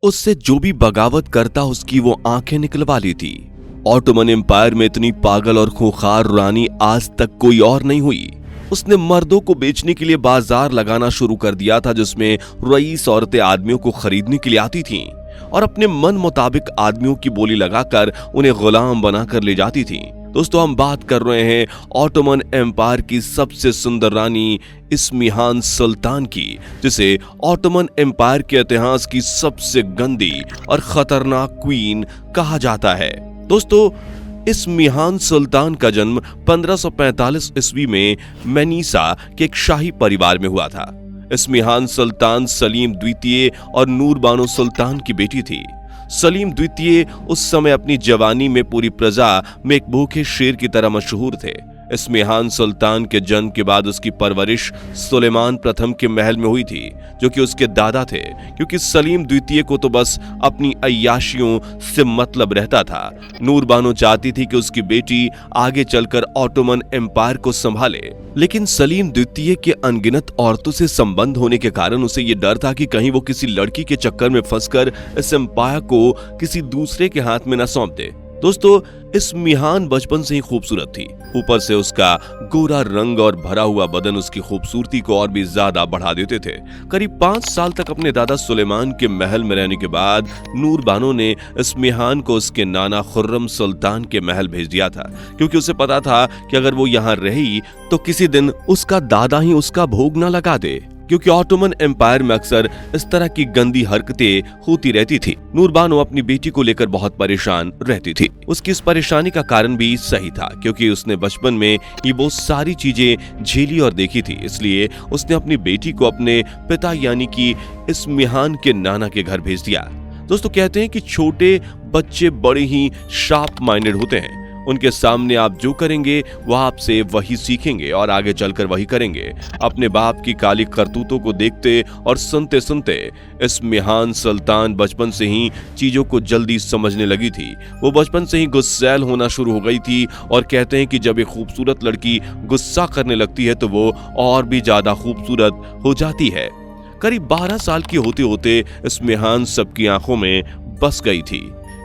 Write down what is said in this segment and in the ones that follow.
उससे जो भी बगावत करता उसकी वो आंखें निकलवा ली थी। ऑटोमन एम्पायर में इतनी पागल और खूंखार रानी आज तक कोई और नहीं हुई। उसने मर्दों को बेचने के लिए बाजार लगाना शुरू कर दिया था, जिसमें रईस औरतें आदमियों को खरीदने के लिए आती थीं और अपने मन मुताबिक आदमियों की बोली लगाकर उन्हें गुलाम बनाकर ले जाती थीं। दोस्तों, हम बात कर रहे हैं ऑटोमन एम्पायर की सबसे सुंदर रानी इस्मिहान सुल्तान की, जिसे ऑटोमन एम्पायर के इतिहास की सबसे गंदी और खतरनाक क्वीन कहा जाता है। दोस्तों, इस्मिहान सुल्तान का जन्म 1545 ईस्वी में मैनीसा के एक शाही परिवार में हुआ था। इस्मिहान सुल्तान सलीम द्वितीय और नूर बानो सुल्तान की बेटी थी। सलीम द्वितीय उस समय अपनी जवानी में पूरी प्रजा में एक भूखे शेर की तरह मशहूर थे। इस्मिहान सुल्तान के जन्म के बाद उसकी परवरिश सुलेमान प्रथम के महल में हुई थी, जो कि उसके दादा थे, क्योंकि सलीम द्वितीय को तो बस अपनी अय्याशियों से मतलब रहता था। नूर बानो चाहती थी कि उसकी बेटी आगे चलकर ऑटोमन एम्पायर को संभाले, लेकिन सलीम द्वितीय के अनगिनत औरतों से संबंध होने के कारण उसे ये डर था कि कहीं वो किसी लड़की के चक्कर में फंसकर इस एम्पायर को किसी दूसरे के हाथ में न सौंप दे। दोस्तों, इस्मिहान बचपन से ही खूबसूरत थी। ऊपर से उसका गोरा रंग और भरा हुआ बदन उसकी खूबसूरती को और भी ज्यादा बढ़ा देते थे। करीब 5 साल तक अपने दादा सुलेमान के महल में रहने के बाद नूर बानो ने इस्मिहान को उसके नाना खुर्रम सुल्तान के महल भेज दिया था, क्योंकि उसे पता था कि अगर वो यहाँ रही तो किसी दिन उसका दादा ही उसका भोग न लगा दे, क्योंकि ऑटोमन एम्पायर में अक्सर इस तरह की गंदी हरकतें होती रहती थी। नूर बानो अपनी बेटी को लेकर बहुत परेशान रहती थी। उसकी इस परेशानी का कारण भी सही था, क्योंकि उसने बचपन में ये बहुत सारी चीजें झेली और देखी थी। इसलिए उसने अपनी बेटी को अपने पिता यानी कि इस्मिहान के नाना के घर भेज दिया। दोस्तों, कहते हैं कि छोटे बच्चे बड़े ही शार्प माइंडेड होते हैं। उनके सामने आप जो करेंगे वो आपसे वही सीखेंगे और आगे चलकर वही करेंगे। अपने बाप की काली करतूतों को देखते और सुनते सुनते इस्मिहान सुल्तान बचपन से ही चीजों को जल्दी समझने लगी थी। वो बचपन से ही गुस्सैल होना शुरू हो गई थी और कहते हैं कि जब एक खूबसूरत लड़की गुस्सा करने लगती है तो वो और भी ज्यादा खूबसूरत हो जाती है। करीब 12 साल की होते होते इस्मिहान सबकी आंखों में बस गई थी।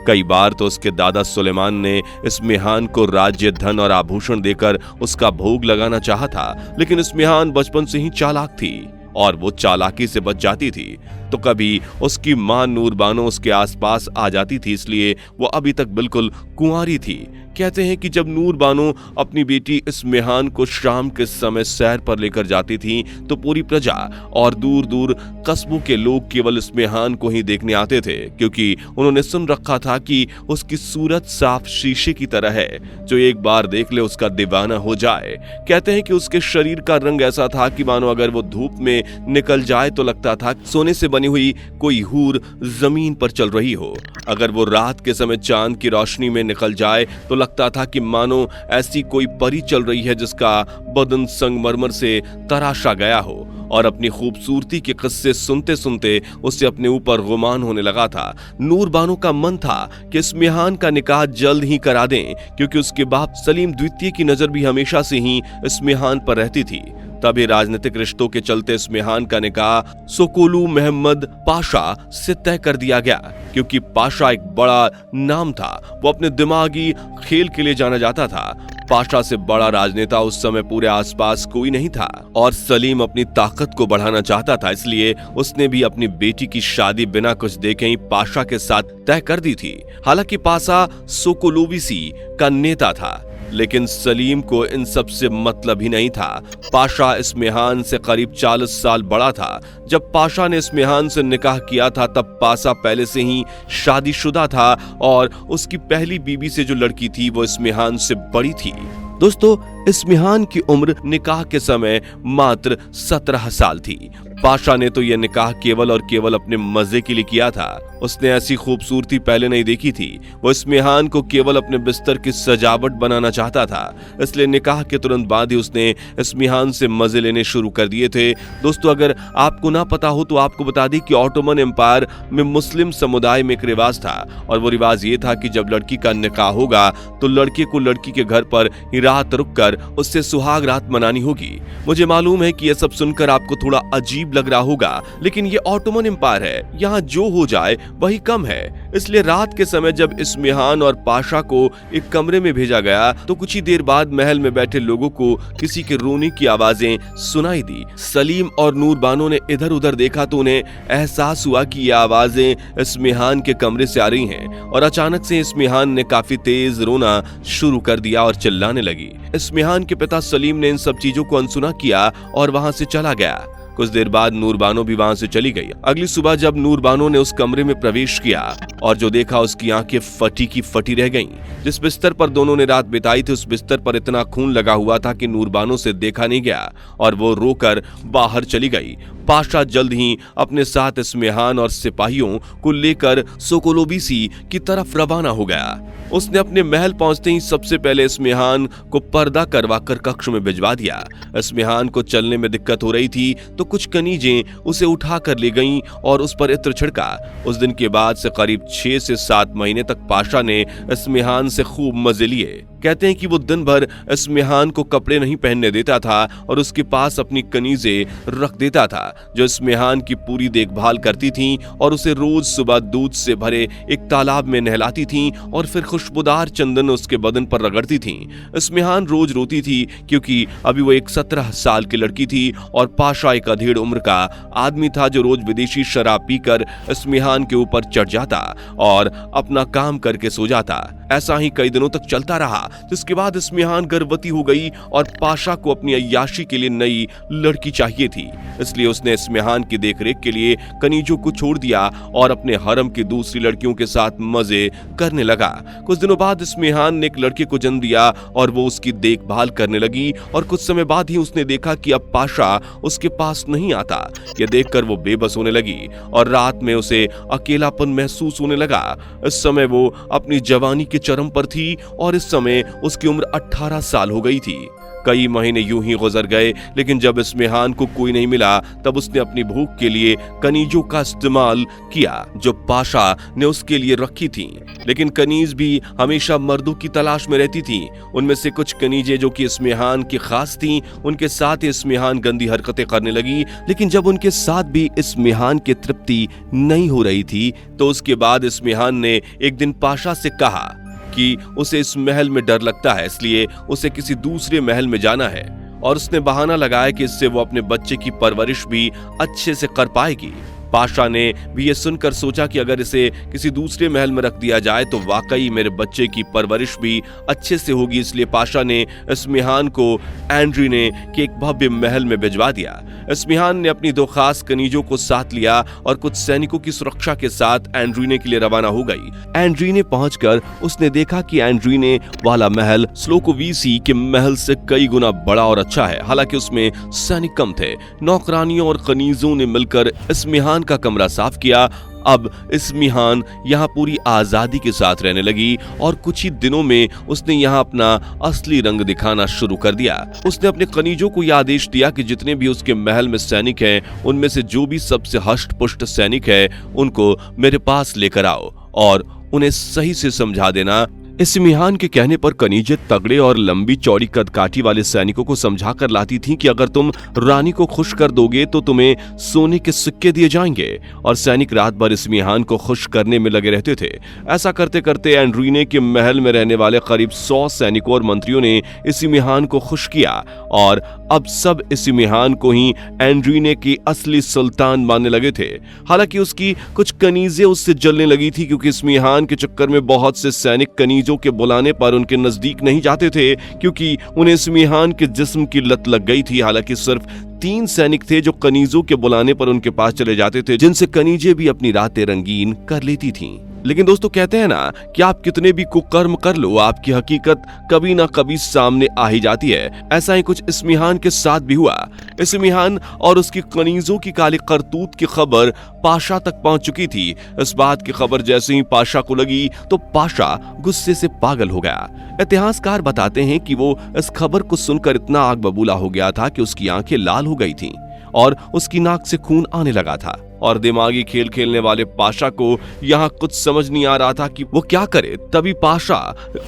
कई बार तो उसके दादा सुलेमान ने इस्मिहान को राज्य, धन और आभूषण देकर उसका भोग लगाना चाहा था, लेकिन इस्मिहान बचपन से ही चालाक थी और वो चालाकी से बच जाती थी। तो कभी उसकी मां नूर बानो उसके आसपास आ जाती थी, इसलिए वो अभी तक बिल्कुल कुंवारी थी। कहते हैं कि जब नूर बानो अपनी बेटी इस्मिहान को शाम के समय सैर पर लेकर जाती थी तो पूरी प्रजा और दूर दूर कस्बों के लोग केवल इस्मिहान को ही देखने आते थे, क्योंकि उन्होंने सुन रखा था कि उसकी सूरत साफ शीशे की तरह है, जो एक बार देख ले उसका दीवाना हो जाए। कहते हैं कि उसके शरीर का रंग ऐसा था कि मानो अगर वो धूप में निकल जाए तो लगता था सोने से बनी हुई कोई हूर जमीन पर चल रही हो। अगर वो रात के समय चांद की रोशनी में निकल जाए तो लगता था कि मानो ऐसी कोई परी चल रही है जिसका बदन संगमरमर से तराशा गया हो। और अपनी खूबसूरती के किस्से सुनते सुनते उसे अपने ऊपर गुमान होने लगा था। नूर बानो का मन था कि इस्मिहान का निकाह जल्द ही करा दें, क्योंकि उसके बाप सलीम द्वितीय की नजर भी हमेशा से ही इस्मिहान पर रहती थी। तभी राजनीतिक रिश्तों के चलते इस्मिहान का निकाह सोकोलू मोहम्मद पाशा से तय कर दिया गया, क्योंकि पाशा एक बड़ा नाम था। वो अपने दिमागी खेल के लिए जाना जाता था। पाशा से बड़ा राजनेता उस समय पूरे आसपास कोई नहीं था और सलीम अपनी ताकत को बढ़ाना चाहता था, इसलिए उसने भी अपनी बेटी की शादी बिना कुछ देखे ही पाशा के साथ तय कर दी थी। हालांकि पाशा सोकोलोविसी का नेता था, लेकिन सलीम को इन सब से मतलब ही नहीं था। पाशा इस्मिहान से करीब 40 साल बड़ा था। जब पाशा ने इस्मिहान से निकाह किया था तब पाशा पहले से ही शादीशुदा था और उसकी पहली बीवी से जो लड़की थी वो इस्मिहान से बड़ी थी। दोस्तों, इस्मिहान की उम्र निकाह के समय मात्र 17 साल थी। पाशा ने तो यह निकाह केवल और केवल अपने मजे के लिए किया था। उसने ऐसी खूबसूरती पहले नहीं देखी थी। वो इस्मिहान को केवल अपने बिस्तर की सजावट बनाना चाहता था, इसलिए निकाह के तुरंत बाद ही उसने इस्मिहान से मजे लेने शुरू कर दिए थे। दोस्तों, अगर आपको ना पता हो तो आपको बता दी कि ऑटोमन एम्पायर में मुस्लिम समुदाय में एक रिवाज था, और वो रिवाज ये था कि जब लड़की का निकाह होगा तो लड़के को लड़की के घर पर ही रात रुककर उससे सुहाग रात मनानी होगी। मुझे मालूम है कि यह सब सुनकर आपको थोड़ा अजीब लग रहा होगा, लेकिन ये ऑटोमन एम्पायर है। यहाँ जो हो जाए वही कम है। इसलिए रात के समय जब इस्मिहान और पाशा को एक कमरे में भेजा गया तो कुछ ही देर बाद महल में बैठे लोगों को किसी के रोने की आवाजें सुनाई दी। सलीम और नूरबानो ने इधर उधर देखा तो उन्हें एहसास हुआ कि ये आवाजें इस्मिहान के कमरे से आ रही हैं और अचानक से इस्मिहान ने काफी तेज रोना शुरू कर दिया और चिल्लाने लगी। इस्मिहान के पिता सलीम ने इन सब चीजों को अनसुना किया और वहां से चला गया। कुछ देर बाद नूरबानो भी वहां से चली गई। अगली सुबह जब नूरबानो ने उस कमरे में प्रवेश किया और जो देखा उसकी आंखें फटी की फटी रह गईं। जिस बिस्तर पर दोनों ने रात बिताई थी उस बिस्तर पर इतना खून लगा हुआ था कि नूरबानो से देखा नहीं गया और वो रोकर बाहर चली गई। पाशा जल्द ही अपने साथ इस्मिहान और सिपाहियों को लेकर सोकोलोबीसी की तरफ रवाना हो गया। उसने अपने महल पहुंचते ही सबसे पहले इस्मिहान को पर्दा करवाकर कक्ष में भिजवा दिया। इस्मिहान को चलने में दिक्कत हो रही थी तो कुछ कनीजें उसे उठा कर ले गईं और उस पर इत्र छिड़का। उस दिन के बाद से करीब 6 से 7 महीने तक पाशा ने इस्मिहान से खूब मजे लिए। कहते हैं कि वो दिन भर इस्मिहान को कपड़े नहीं पहनने देता था और उसके पास अपनी कनीजें रख देता था जो इस्मिहान की पूरी देखभाल करती थीं और उसे रोज सुबह दूध से भरे एक तालाब में नहलाती थीं और फिर खुशबूदार चंदन उसके बदन पर रगड़ती थीं। इस्मिहान रोज रोती थी क्योंकि अभी वो एक 17 साल की लड़की थी और पाशा एक अधेड़ उम्र का आदमी था जो रोज विदेशी शराब पीकर इस्मिहान के ऊपर चढ़ जाता और अपना काम करके सो जाता। ऐसा ही कई दिनों तक चलता रहा जिसके बाद इस्मिहान गर्भवती हो गई और पाशा को अपनी अय्याशी के लिए नई लड़की चाहिए थी। इसलिए उसने इस्मिहान की देखरेख के लिए कनीजों को छोड़ दिया और अपने हरम की दूसरी लड़कियों के साथ मजे करने लगा। कुछ दिनों बाद इस्मिहान ने एक लड़के को जन्म दिया और वो उसकी देखभाल करने लगी और कुछ समय बाद ही उसने देखा कि अब पाशा उसके पास नहीं आता। यह देखकर वो बेबस होने लगी और रात में उसे अकेलापन महसूस होने लगा। इस समय वो अपनी जवानी के चरम पर थी और इस समय उसकी उम्र 18 साल हो गई थी। कई महीने यूं ही गुजर गए लेकिन जब इस्मिहान को कोई नहीं मिला तब उसने अपनी भूख के लिए कनीजों का इस्तेमाल किया जो पाशा ने उसके लिए रखी थी। लेकिन कनीज भी हमेशा मर्दों की तलाश में रहती थी। उनमें से कुछ कनीजें जो कि इस्मिहान की खास थीं उनके साथ ही इस्मिहान गंदी हरकतें करने लगी। लेकिन जब उनके साथ भी इस्मिहान की तृप्ति नहीं हो रही थी तो उसके बाद इस्मिहान ने एक दिन पाशा से कहा कि उसे इस महल में डर लगता है इसलिए उसे किसी दूसरे महल में जाना है और उसने बहाना लगाया कि इससे वो अपने बच्चे की परवरिश भी अच्छे से कर पाएगी। पाशा ने भी ये सुनकर सोचा कि अगर इसे किसी दूसरे महल में रख दिया जाए तो वाकई मेरे बच्चे की परवरिश भी अच्छे से होगी। इसलिए पाशा ने इस्मिहान को एंड्रीने के एक भव्य महल में भिजवा दिया। इस्मिहान ने अपनी 2 खास कनीजों को साथ लिया और कुछ सैनिकों की सुरक्षा के साथ एंड्रीने के लिए रवाना हो गई। एंड्रीने पहुंचकर उसने देखा कि एंड्रीने वाला महल स्लोकोवीसी के महल से कई गुना बड़ा और अच्छा है। हालांकि उसमें सैनिक कम थे। नौकरानियों और कनीजों ने मिलकर इस्मिहान का कमरा साफ किया। अब इस्मिहान यहाँ पूरी आजादी के साथ रहने लगी और कुछ ही दिनों में उसने यहाँ अपना असली रंग दिखाना शुरू कर दिया। उसने अपने कनीजों को यह आदेश दिया कि जितने भी उसके महल में सैनिक हैं उनमें से जो भी सबसे हष्ट-पुष्ट सैनिक है उनको मेरे पास लेकर आओ और उन्हें सही से समझा देना। इस्मिहान के कहने पर कनीजें तगड़े और लंबी चौड़ी कदकाठी वाले सैनिकों को समझा कर लाती थीं कि अगर तुम रानी को खुश कर दोगे तो तुम्हें सोने के सिक्के दिए जाएंगे और सैनिक रात भर इस्मिहान को खुश करने में लगे रहते थे। ऐसा करते करते एंड्रीने के महल में रहने वाले करीब 100 सैनिकों और मंत्रियों ने इस्मिहान को खुश किया और अब सब इस्मिहान को ही एंड्रीने की असली सुल्तान मानने लगे थे। हालांकि उसकी कुछ कनीजें उससे जलने लगी थी क्योंकि इस्मिहान के चक्कर में बहुत से सैनिक कनीजों के बुलाने पर उनके नजदीक नहीं जाते थे क्योंकि उन्हें इस्मिहान के जिस्म की लत लग गई थी। हालांकि सिर्फ 3 सैनिक थे जो कनीजों के बुलाने पर उनके पास चले जाते थे जिनसे कनीजें भी अपनी रातें रंगीन कर लेती थीं। लेकिन दोस्तों कहते हैं ना कि आप कितने भी कुकर्म कर लो आपकी हकीकत कभी ना कभी सामने आ ही जाती है। ऐसा ही कुछ इस्मिहान के साथ भी हुआ। इस्मिहान और उसकी कनीजों की काली करतूत की खबर पाशा तक पहुंच चुकी थी। इस बात की खबर जैसे ही पाशा को लगी तो पाशा गुस्से से पागल हो गया। इतिहासकार बताते हैं कि वो इस खबर को सुनकर इतना आग बबूला हो गया था कि उसकी आंखें लाल हो गई थीं और उसकी नाक से खून आने लगा था और दिमागी खेल खेलने वाले पाशा को यहाँ कुछ समझ नहीं आ रहा था कि वो क्या करे। तभी पाशा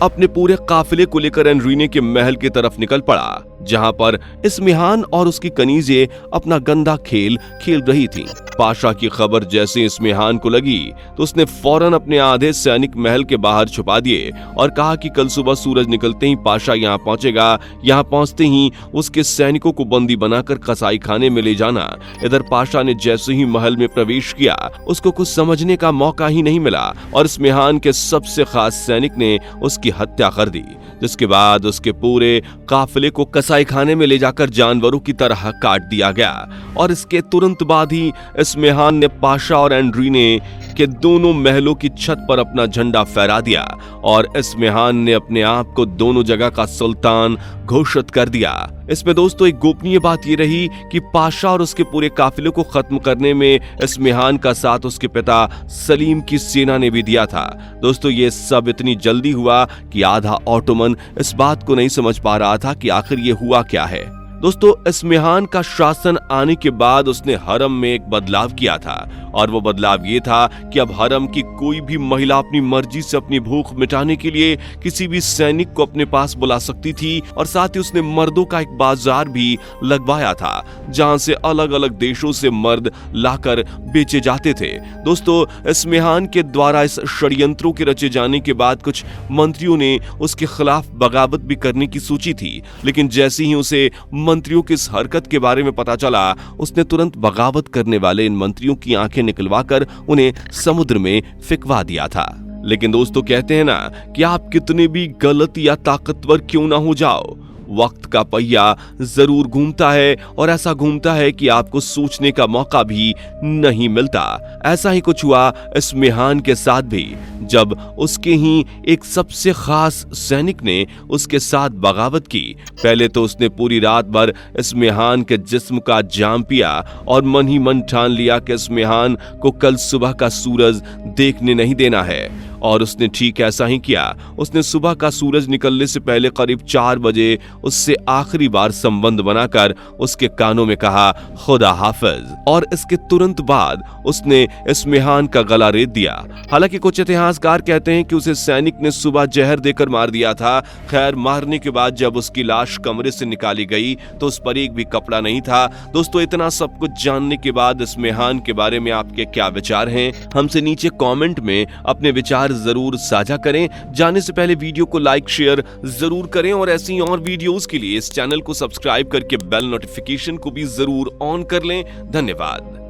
अपने पूरे काफिले को लेकर एंड्रीने के महल की तरफ निकल पड़ा। जहां पर इस्मिहान और उसकी कनीजे अपना गंदा खेल खेल रही थीं। पाशा की खबर जैसे इस्मिहान को लगी तो उसने फौरन अपने आधे सैनिक महल के बाहर छुपा दिए और कहा कि कल सुबह सूरज निकलते ही पाशा यहाँ पहुंचेगा। यहाँ पहुंचते ही उसके सैनिकों को बंदी बनाकर कसाई खाने में ले जाना। इधर पाशा ने जैसे ही महल में प्रवेश किया उसको कुछ समझने का मौका ही नहीं मिला और इस्मिहान के सबसे खास सैनिक ने उसकी हत्या कर दी, जिसके बाद उसके पूरे काफिले को कसाई खाने में ले जाकर जानवरों की तरह काट दिया गया। और इसके तुरंत बाद ही इस्मिहान ने पाशा और एंड्रीने के दोनों महलों की छत पर अपना झंडा फहरा दिया और इस्मिहान ने अपने आप को दोनों जगह का सुल्तान घोषित कर दिया। इसमें दोस्तों एक गोपनीय बात ये रही कि पाशा और उसके पूरे काफिले को खत्म करने में इस्मिहान का साथ उसके पिता सलीम की सेना ने भी दिया था। दोस्तों ये सब इतनी जल्दी हुआ कि आधा ऑटोमन इस बात को नहीं समझ पा रहा था कि आखिर ये हुआ क्या है। दोस्तों इस्मिहान का शासन आने के बाद उसने हरम में एक बदलाव किया था और वो बदलाव ये था कि अब हरम की कोई भी महिला अपनी मर्जी से अपनी भूख मिटाने के लिए किसी भी सैनिक को अपने पास बुला सकती थी। और साथ ही उसने मर्दों का एक बाजार भी लगवाया था जहां से अलग अलग देशों से मर्द लाकर बेचे जाते थे। दोस्तों इस्मिहान के द्वारा इस षड्यंत्रों के रचे जाने के बाद कुछ मंत्रियों ने उसके खिलाफ बगावत भी करने की सोची थी, लेकिन जैसे ही उसे मंत्रियों की इस हरकत के बारे में पता चला उसने तुरंत बगावत करने वाले इन मंत्रियों की आंखें निकलवाकर उन्हें समुद्र में फेंकवा दिया था। लेकिन दोस्तों कहते हैं ना कि आप कितने भी गलत या ताकतवर क्यों ना हो जाओ, वक्त का पहिया जरूर घूमता है और ऐसा घूमता है कि आपको सोचने का मौका भी नहीं मिलता। ऐसा ही कुछ हुआ इस्मिहान के साथ भी, जब उसके ही एक सबसे खास सैनिक ने उसके साथ बगावत की। पहले तो उसने पूरी रात भर इस्मिहान के जिस्म का जाम पिया और मन ही मन ठान लिया कि इस्मिहान को कल सुबह का सूरज देखने नहीं देना है। और उसने ठीक ऐसा ही किया। उसने सुबह का सूरज निकलने से पहले करीब 4 बजे उससे आखिरी बार संबंध बनाकर उसके कानों में कहा खुदा हाफिज, और इसके तुरंत बाद उसने इस्मिहान का गला रेत दिया। हालांकि कुछ इतिहासकार कहते हैं कि उसे सैनिक ने सुबह जहर देकर मार दिया था। खैर मारने के बाद जब उसकी लाश कमरे से निकाली गई तो उस पर एक भी कपड़ा नहीं था। दोस्तों इतना सब कुछ जानने के बाद इस्मिहान के बारे में आपके क्या विचार हैं? हमसे नीचे कमेंट में अपने विचार जरूर साझा करें। जाने से पहले वीडियो को लाइक शेयर जरूर करें और ऐसी और वीडियोस के लिए इस चैनल को सब्सक्राइब करके बेल नोटिफिकेशन को भी जरूर ऑन कर लें। धन्यवाद।